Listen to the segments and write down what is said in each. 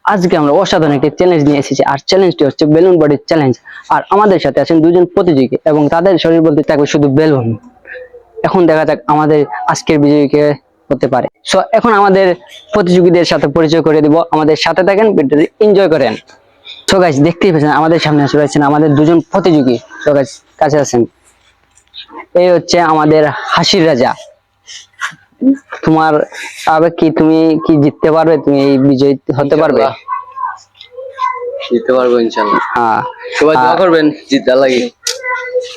আজকে আমরা অসাধারণ একটি চ্যালেঞ্জ নিয়ে এসেছি, আর চ্যালেঞ্জটি হচ্ছে বেলুন বডি চ্যালেঞ্জ। আর আমাদের সাথে আছেন দুজন প্রতিযোগী এবং তাদের শরীর বলতে থাকবে শুধু বেলুন। এখন দেখা যাক আমাদের আজকের বিজয়ীকে হতে পারে। সো এখন আমাদের প্রতিযোগীদের সাথে পরিচয় করে দিব, আমাদের সাথে থাকেন, ভিডিওটি এনজয় করেন। সো গাইস, দেখতেই পাচ্ছেন আমাদের সামনে আসলে রয়েছেন আমাদের দুজন প্রতিযোগী। সো গাইস, কাছে আছেন। এই হচ্ছে আমাদের হাসির রাজা। তোমার আবেগ কি? তুমি কি জিততে পারবে? তুমি এই বিজয়ী হতে পারবে? জিততে পারবো ইনশাআল্লাহ। হ্যাঁ, সবাই দোয়া করবেন জিতার লাগি।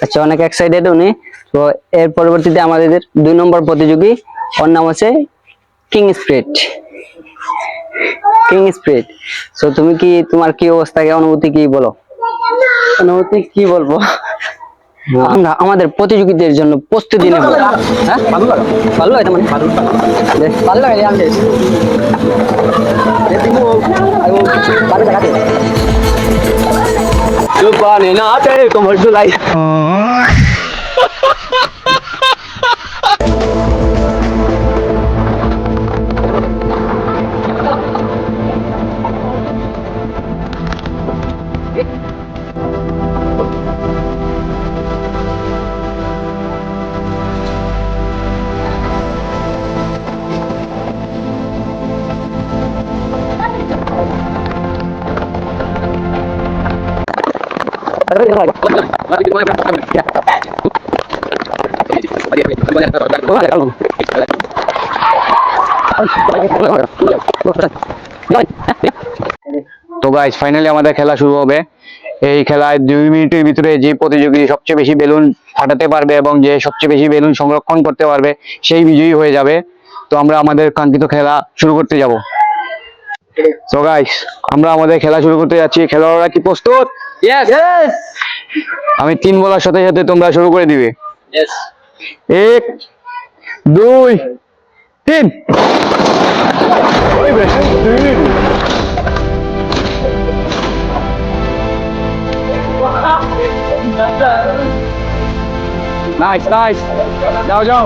আচ্ছা, অনেক এক্সাইটেড উনি। তো এর পরবর্তীতে আমাদের 2 নম্বর প্রতিযোগী, ওর নাম হচ্ছে king spirit. King spirit, so তুমি কি, তোমার কি অবস্থা, কি অনুভূতি, কি বলো? অনুভূতি কি বলবো? আমরা আমাদের প্রতিযোগীদের জন্য প্রস্তুতি নেব। হ্যাঁ, ভালো লাগে, ভালো লাগে, মানে ভালো লাগে। আমি Chupane naate como July. তো গাইস, ফাইনালি আমাদের খেলা শুরু হবে। এই খেলায় 2 মিনিটের ভিতরে যে প্রতিযোগী সবচেয়ে বেশি বেলুন ফাটাতে পারবে এবং যে সবচেয়ে বেশি বেলুন সংরক্ষণ করতে পারবে সেই বিজয়ী হয়ে যাবে। তো আমরা আমাদের কাঙ্ক্ষিত খেলা শুরু করতে যাব। তো গাইস, আমরা আমাদের খেলা শুরু করতে যাচ্ছি। খেলোয়াড়রা কি প্রস্তুত? Yes. আমি 3 বলার সাথে সাথে তোমরা শুরু করে দিবে। Yes. 1 2 3। নাইস নাইস, যাও যাও।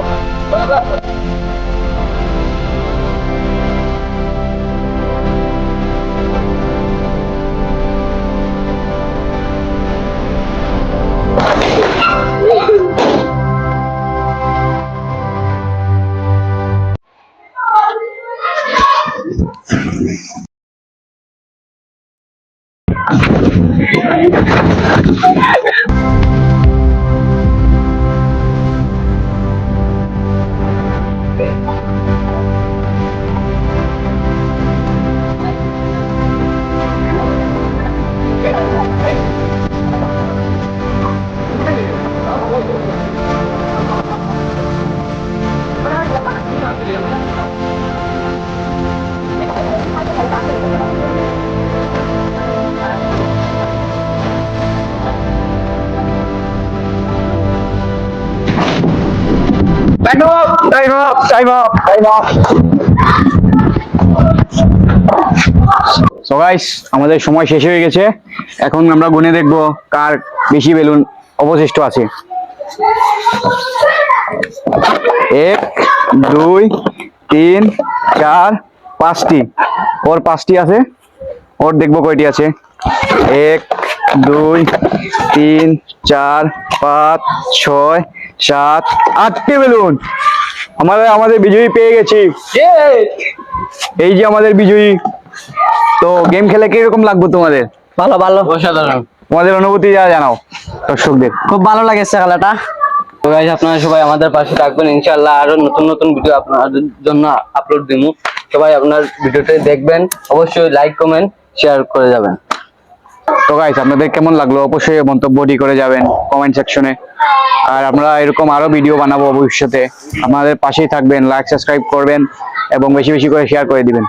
Time up! Time up! Time up! Time up! So guys, আমাদের সময় শেষ হয়ে গেছে। এখন আমরা গুনে দেখব কার বেশি বেলুন অবশিষ্ট আছে। 1 2 3 4 5টি। ওর 5টি আছে। ওর দেখবো কয়টি আছে। 1 2 3 4 5 6 7 8টি বেলুন। আমাদের বিজয়ী পেয়ে গেছি। এই যে আমাদের বিজয়ী। তো গেম খেলে কিরকম লাগবে তোমাদের? ভালো ভালো, অসাধারণ। তোমাদের অনুভূতি জানাও দর্শকদের। খুব ভালো লাগেছে খেলাটা। তো গাইস, আপনারা সবাই আমাদের পাশে থাকবেন ইনশাআল্লাহ। আরো নতুন নতুন ভিডিও আপনাদের জন্য আপলোড দিব। সবাই আপনার ভিডিওটি দেখবেন, অবশ্যই লাইক কমেন্ট শেয়ার করে যাবেন। তো গাইস, আপনাদের কেমন লাগলো অবশ্যই মন্তব্যটি করে যাবেন কমেন্ট সেকশনে। আর আমরা এরকম আরো ভিডিও বানাবো ভবিষ্যতে। আমাদের পাশেই থাকবেন, লাইক সাবস্ক্রাইব করবেন এবং বেশি বেশি করে শেয়ার করে দিবেন।